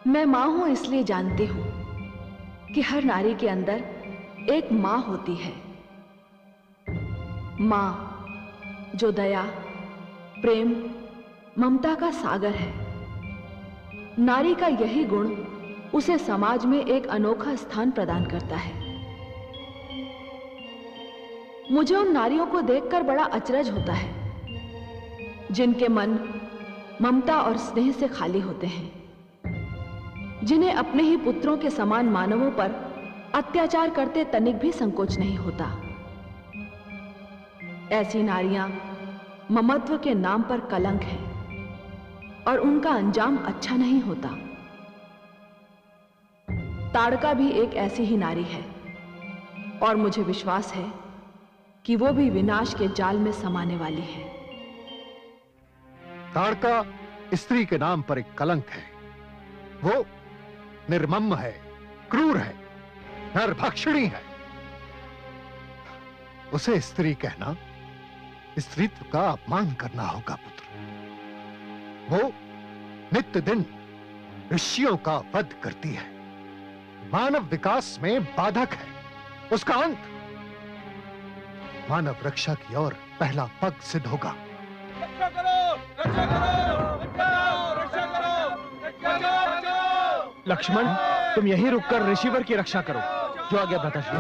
मैं मां हूं इसलिए जानती हूं कि हर नारी के अंदर एक मां होती है। मां जो दया, प्रेम, ममता का सागर है। नारी का यही गुण उसे समाज में एक अनोखा स्थान प्रदान करता है। मुझे उन नारियों को देखकर बड़ा अचरज होता है जिनके मन ममता और स्नेह से खाली होते हैं, जिन्हें अपने ही पुत्रों के समान मानवों पर अत्याचार करते तनिक भी संकोच नहीं होता। ऐसी नारियां ममत्व के नाम पर कलंक है और उनका अंजाम अच्छा नहीं होता। ताड़का भी एक ऐसी ही नारी है और मुझे विश्वास है कि वो भी विनाश के जाल में समाने वाली है। ताड़का स्त्री के नाम पर एक कलंक है। वो निर्मम है, क्रूर है, नरभक्षिणी है। उसे स्त्री कहना स्त्रीत्व का अपमान करना होगा पुत्र। वो नित्य दिन ऋषियों का वध करती है, मानव विकास में बाधक है। उसका अंत मानव रक्षा की ओर पहला पग सिद्ध होगा। रक्षा करो, रक्षा करो, रक्षा करो, रक्षा करो। लक्ष्मण, तुम यहीं रुककर ऋषिवर की रक्षा करो। जो आज्ञा भ्राताश्री।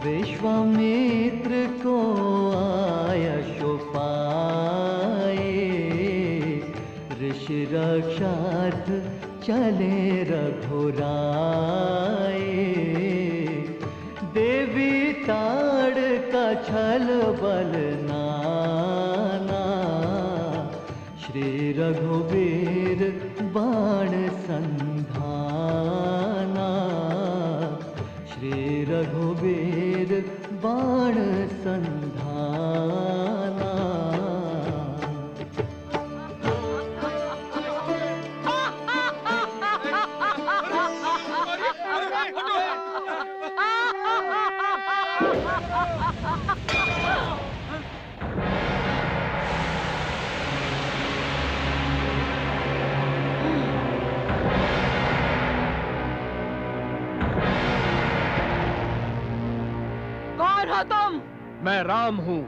विश्वामित्र को आयश पाए, ऋषि रक्षार्थ चले रघुराए। देवी ताड़का छल बल नाना, श्री रघुवीर बाण संधाना। श्री रघुवीर बाण संधाना। कौन हो तुम? मैं राम हूं।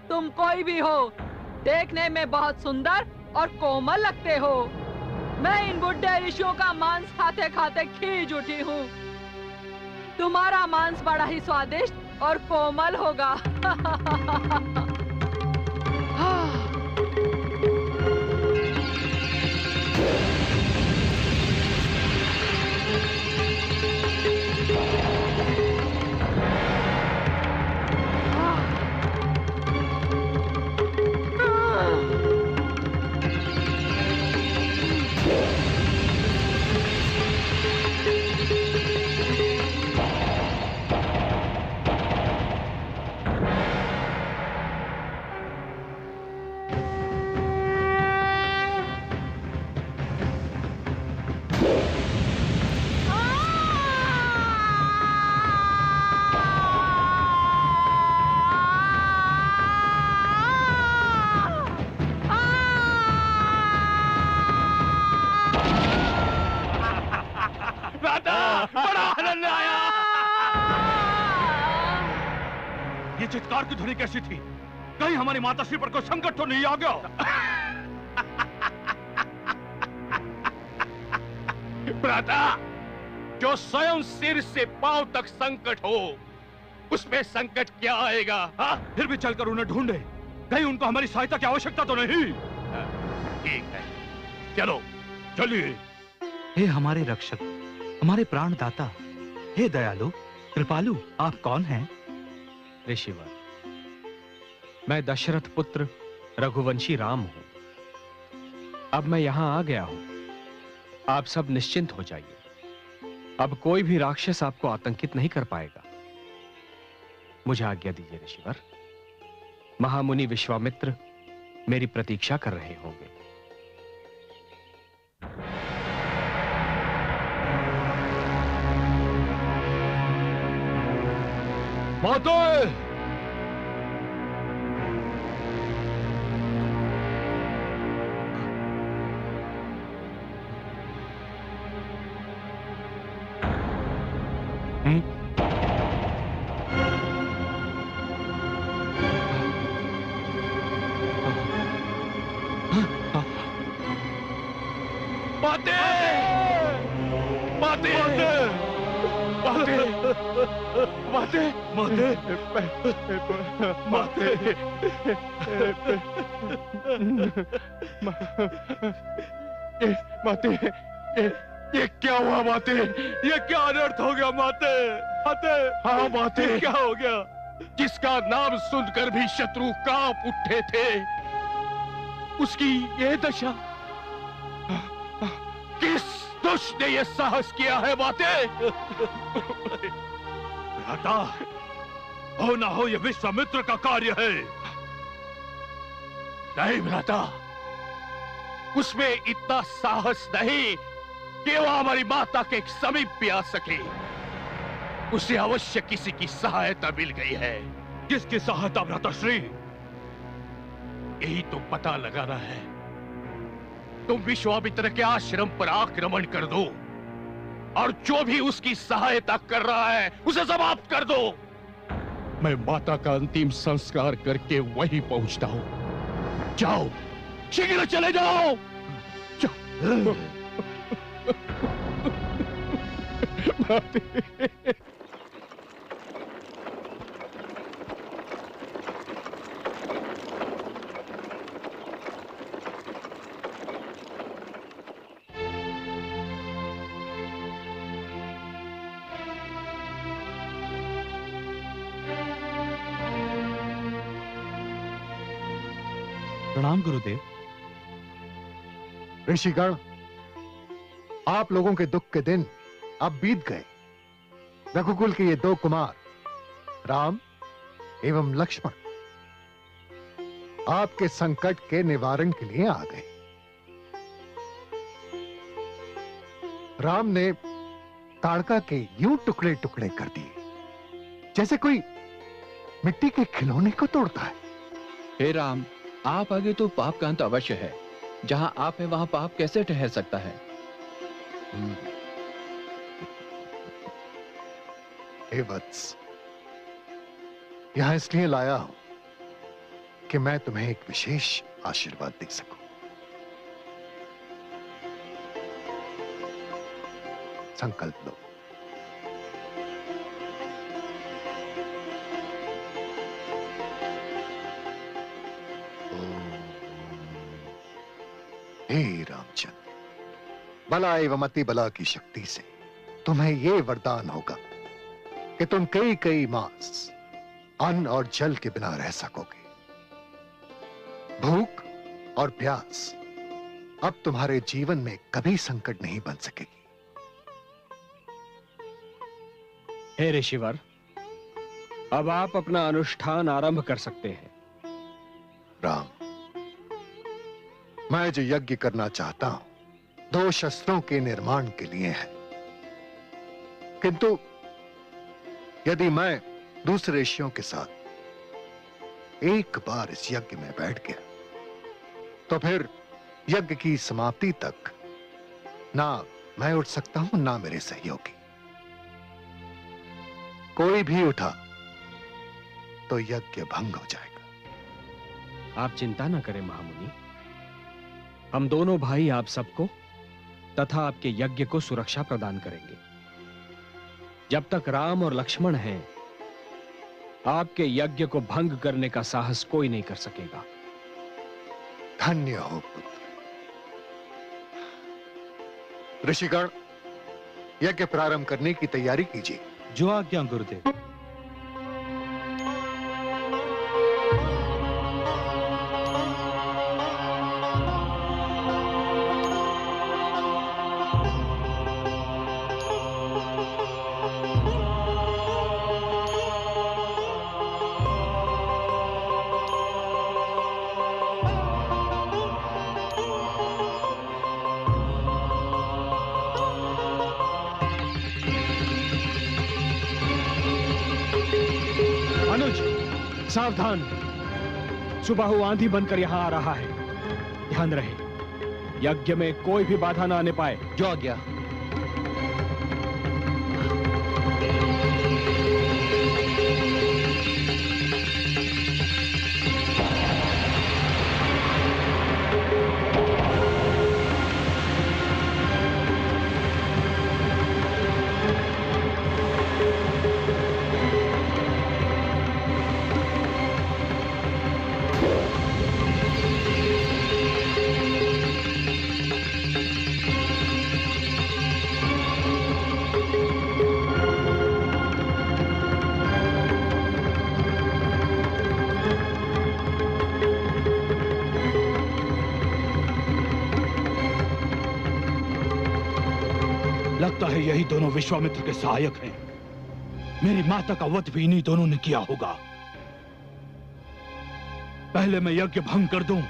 तुम कोई भी हो, देखने में बहुत सुंदर और कोमल लगते हो। मैं इन बुढ़े ऋषियों का मांस खाते खाते खींच उठी हूँ। तुम्हारा मांस बड़ा ही स्वादिष्ट और कोमल होगा। ये चित्कार की ध्वनि कैसी थी? कहीं हमारी माताश्री पर कोई संकट तो नहीं आ गया? भ्राता, जो स्वयं सिर से पांव तक संकट हो, उसमें संकट क्या आएगा? हा? फिर भी चलकर उन्हें ढूंढे, कहीं उनको हमारी सहायता की आवश्यकता तो नहीं? ठीक है, चलो चलिए। हे हमारे रक्षक, हमारे प्राणदाता, हे दयालु कृपालु, आप कौन हैं? ऋषिवर, मैं दशरथ पुत्र रघुवंशी राम हूं। अब मैं यहां आ गया हूं। आप सब निश्चिंत हो जाइए। अब कोई भी राक्षस आपको आतंकित नहीं कर पाएगा। मुझे आज्ञा दीजिए ऋषिवर। महामुनि विश्वामित्र मेरी प्रतीक्षा कर रहे होंगे। माताएं! माते! माते! माते! माते! माते! माते! माते! ये क्या हुआ माते? ये क्या अनर्थ हो गया माते? माते! हाँ माते! क्या हो गया? जिसका नाम सुनकर भी शत्रु कांप उठे थे, उसकी ये दशा। किस दुष्ट ने ये साहस किया है माते? भ्राता, हो ना हो ये विश्वामित्र का कार्य है। नहीं भ्राता, उसमें इतना साहस नहीं कि वो हमारी माता के समीप भी आ सके। उसे अवश्य किसी की सहायता मिल गई है। किसकी सहायता भ्राताश्री? यही तो पता लगाना है। तुम विश्वामित्र के आश्रम पर आक्रमण कर दो और जो भी उसकी सहायता कर रहा है उसे समाप्त कर दो। मैं माता का अंतिम संस्कार करके वहीं पहुंचता हूं। जाओ, शीघ्र चले जाओ। जाओ। प्रणाम गुरुदेव। ऋषिगण, आप लोगों के दुख के दिन अब बीत गए। रघुकुल के ये दो कुमार राम एवं लक्ष्मण आपके संकट के निवारण के लिए आ गए। राम ने ताड़का के यूं टुकड़े टुकड़े कर दिए जैसे कोई मिट्टी के खिलौने को तोड़ता है। हे राम, आप आगे तो पाप का अंत अवश्य है। जहां आप है वहां पाप कैसे ठहर सकता है? हे वत्स, यहां इसलिए लाया हूं कि मैं तुम्हें एक विशेष आशीर्वाद दे सकूं। संकल्प लो। हे रामचंद्र, बला एवं अति बला की शक्ति से तुम्हें यह वरदान होगा कि तुम कई कई मास अन्न और जल के बिना रह सकोगे। भूख और प्यास अब तुम्हारे जीवन में कभी संकट नहीं बन सकेगी। हे ऋषिवर, अब आप अपना अनुष्ठान आरंभ कर सकते हैं। राम, मैं जो यज्ञ करना चाहता हूं, दो शस्त्रों के निर्माण के लिए है। किंतु यदि मैं दूसरे ऋषियों के साथ एक बार इस यज्ञ में बैठ गया तो फिर यज्ञ की समाप्ति तक ना मैं उठ सकता हूं ना मेरे सहयोगी। कोई भी उठा तो यज्ञ भंग हो जाएगा। आप चिंता न करें महामुनि, हम दोनों भाई आप सबको तथा आपके यज्ञ को सुरक्षा प्रदान करेंगे। जब तक राम और लक्ष्मण हैं, आपके यज्ञ को भंग करने का साहस कोई नहीं कर सकेगा। धन्य हो पुत्र। ऋषिगण, यज्ञ प्रारंभ करने की तैयारी कीजिए। जो आज्ञा गुरुदेव। सावधान, सुबाहु आंधी बनकर यहां आ रहा है। ध्यान रहे, यज्ञ में कोई भी बाधा ना आने पाए। जो आज्ञा। लगता है यही दोनों विश्वामित्र के सहायक हैं। मेरी माता का वध भी इन्हीं दोनों ने किया होगा। पहले मैं यज्ञ भंग कर दूं,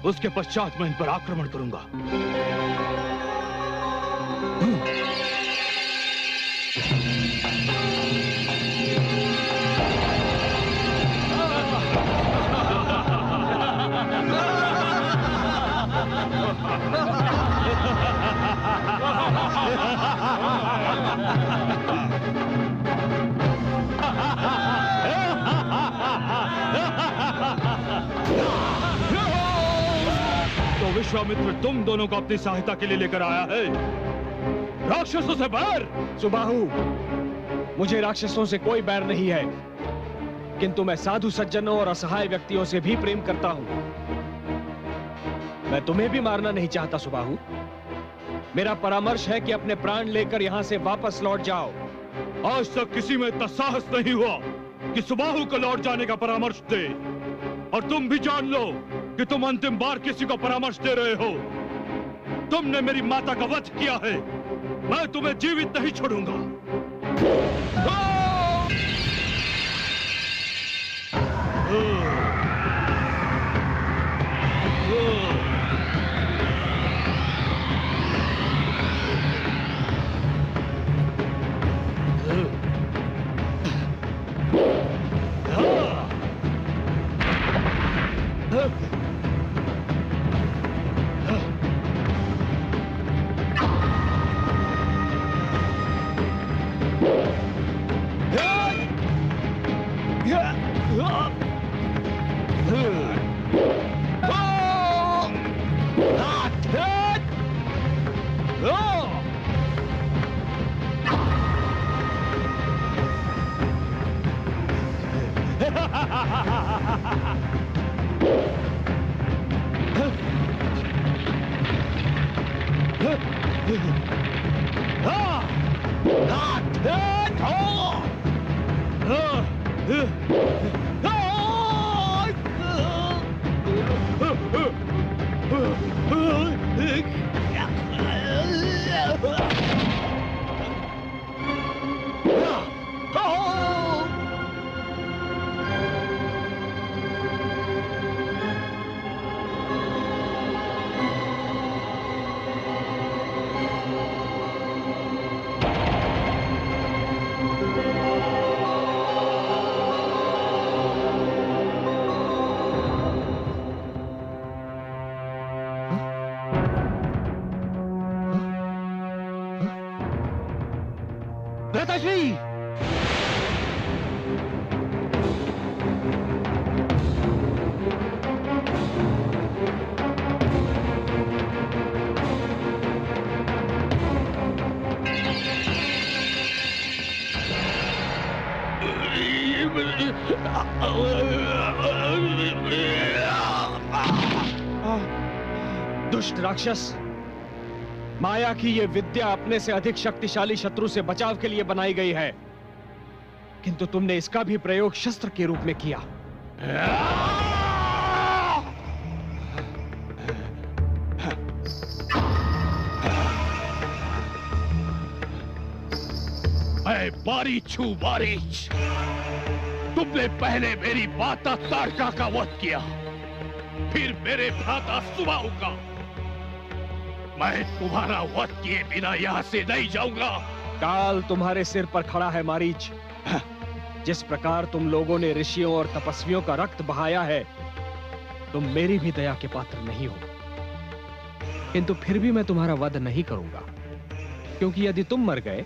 उसके पश्चात मैं इन पर आक्रमण करूंगा। तो विश्वामित्र तुम दोनों को अपनी सहायता के लिए लेकर आया है, राक्षसों से बैर। सुबाहु, मुझे राक्षसों से कोई बैर नहीं है, किंतु मैं साधु सज्जनों और असहाय व्यक्तियों से भी प्रेम करता हूं। मैं तुम्हें भी मारना नहीं चाहता सुबाहु। मेरा परामर्श है कि अपने प्राण लेकर यहां से वापस लौट जाओ। आज तक किसी में इतना साहस नहीं हुआ कि सुबाहु को लौट जाने का परामर्श दे, और तुम भी जान लो कि तुम अंतिम बार किसी को परामर्श दे रहे हो। तुमने मेरी माता का वध किया है, मैं तुम्हें जीवित नहीं छोड़ूंगा। दुष्ट राक्षस, माया की ये विद्या अपने से अधिक शक्तिशाली शत्रु से बचाव के लिए बनाई गई है, किंतु तुमने इसका भी प्रयोग शस्त्र के रूप में किया। मैं बारीच हूं, बारीच। तुमने पहले मेरी माता तारका का वध किया, फिर मेरे भ्राता सुबाहु का। मैं तुम्हारा वध किए बिना यहां से नहीं जाऊंगा। काल तुम्हारे सिर पर खड़ा है मारीच। जिस प्रकार तुम लोगों ने ऋषियों और तपस्वियों का रक्त बहाया है, तुम मेरी भी दया के पात्र नहीं हो। किंतु फिर भी मैं तुम्हारा वध नहीं करूंगा, क्योंकि यदि तुम मर गए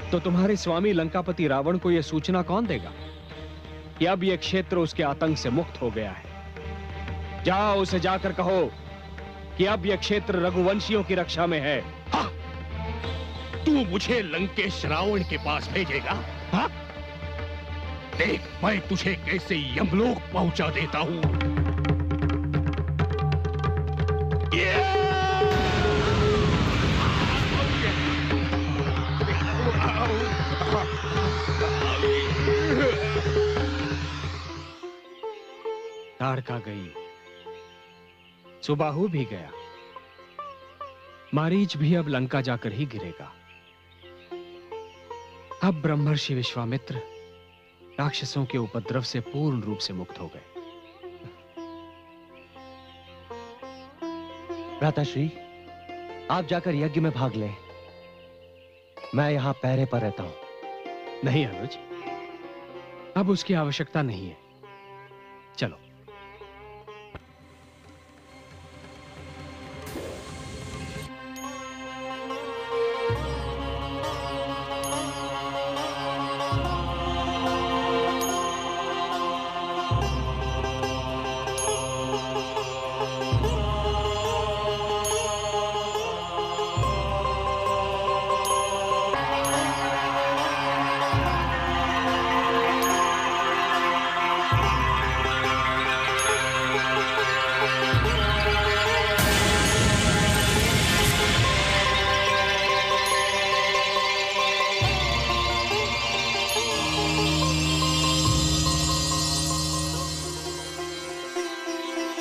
तो तुम्हारे स्वामी लंकापति रावण को यह सूचना कौन देगा कि अब यह क्षेत्र उसके आतंक से मुक्त हो गया है। जाओ, उसे जाकर कहो कि अब यह क्षेत्र रघुवंशियों की रक्षा में है। हाँ? तू मुझे लंकेश रावण के पास भेजेगा? हाँ? देख मैं तुझे कैसे यमलोक पहुंचा देता हूं। तारका गई, सुबाहु भी गया। मारीच भी अब लंका जाकर ही गिरेगा। अब ब्रह्मर्षि विश्वामित्र राक्षसों के उपद्रव से पूर्ण रूप से मुक्त हो गए। भ्राताश्री, आप जाकर यज्ञ में भाग लें। मैं यहां पहरे पर रहता हूं। नहीं अनुज, अब उसकी आवश्यकता नहीं है। चलो।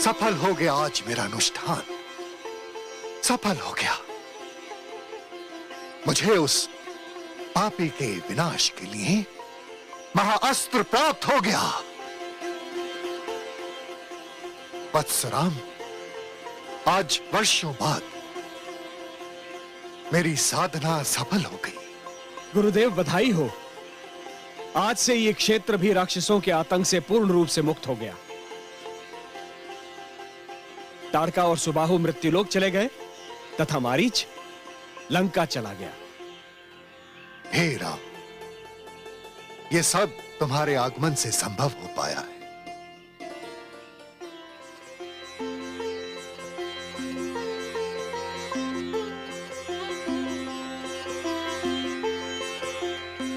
सफल हो गया आज मेरा अनुष्ठान, सफल हो गया। मुझे उस पापी के विनाश के लिए महाअस्त्र प्राप्त हो गया। वत्सराम, आज वर्षों बाद मेरी साधना सफल हो गई। गुरुदेव, बधाई हो। आज से ये क्षेत्र भी राक्षसों के आतंक से पूर्ण रूप से मुक्त हो गया। ताड़का और सुबाहु मृत्युलोक चले गए तथा मारीच लंका चला गया। हे राम, ये सब तुम्हारे आगमन से संभव हो पाया है।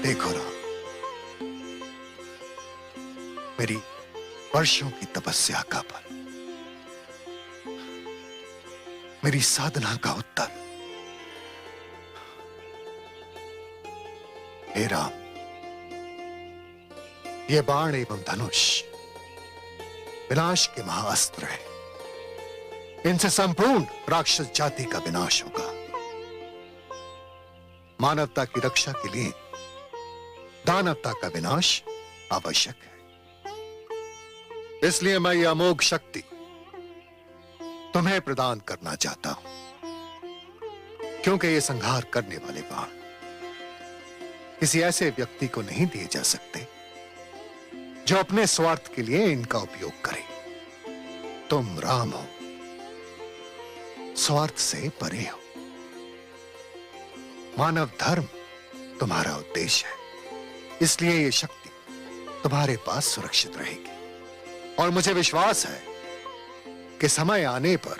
देखो राम, मेरी वर्षों की तपस्या का फल, मेरी साधना का उत्तर। हे राम, ये बाण एवं धनुष विनाश के महाअस्त्र है। इनसे संपूर्ण राक्षस जाति का विनाश होगा। मानवता की रक्षा के लिए दानवता का विनाश आवश्यक है। इसलिए मैं यह अमोघ शक्ति तुम्हें प्रदान करना चाहता हूं, क्योंकि ये संहार करने वाले बाण किसी ऐसे व्यक्ति को नहीं दिए जा सकते जो अपने स्वार्थ के लिए इनका उपयोग करे। तुम राम हो, स्वार्थ से परे हो। मानव धर्म तुम्हारा उद्देश्य है, इसलिए ये शक्ति तुम्हारे पास सुरक्षित रहेगी। और मुझे विश्वास है कि समय आने पर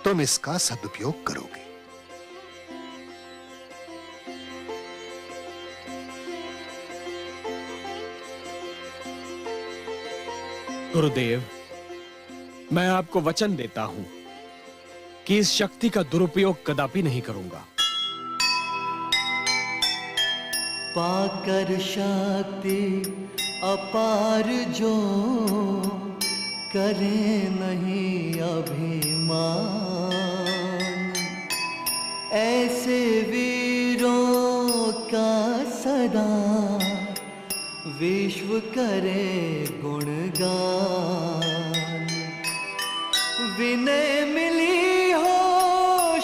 तुम इसका सदुपयोग करोगे। गुरुदेव, मैं आपको वचन देता हूं कि इस शक्ति का दुरुपयोग कदापि नहीं करूंगा। पाकर शक्ति अपार जो करे नहीं अभिमान, ऐसे वीरों का सदा विश्व करे गुणगान। विनय मिली हो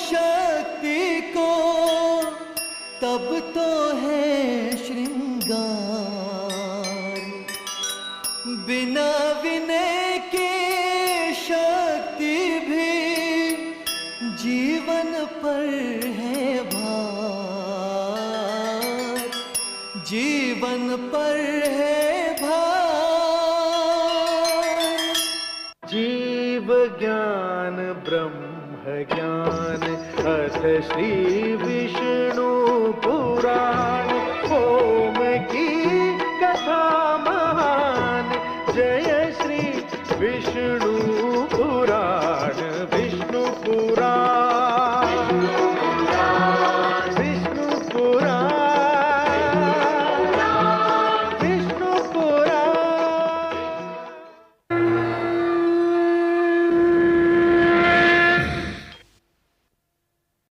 शक्ति को तब तो है श्रृंगार। बिना विनय के शक्ति भी जीवन पर है भार। जीवन पर है भार। जीव ज्ञान ब्रह्म ज्ञान अथ श्री विष्णु पुराण।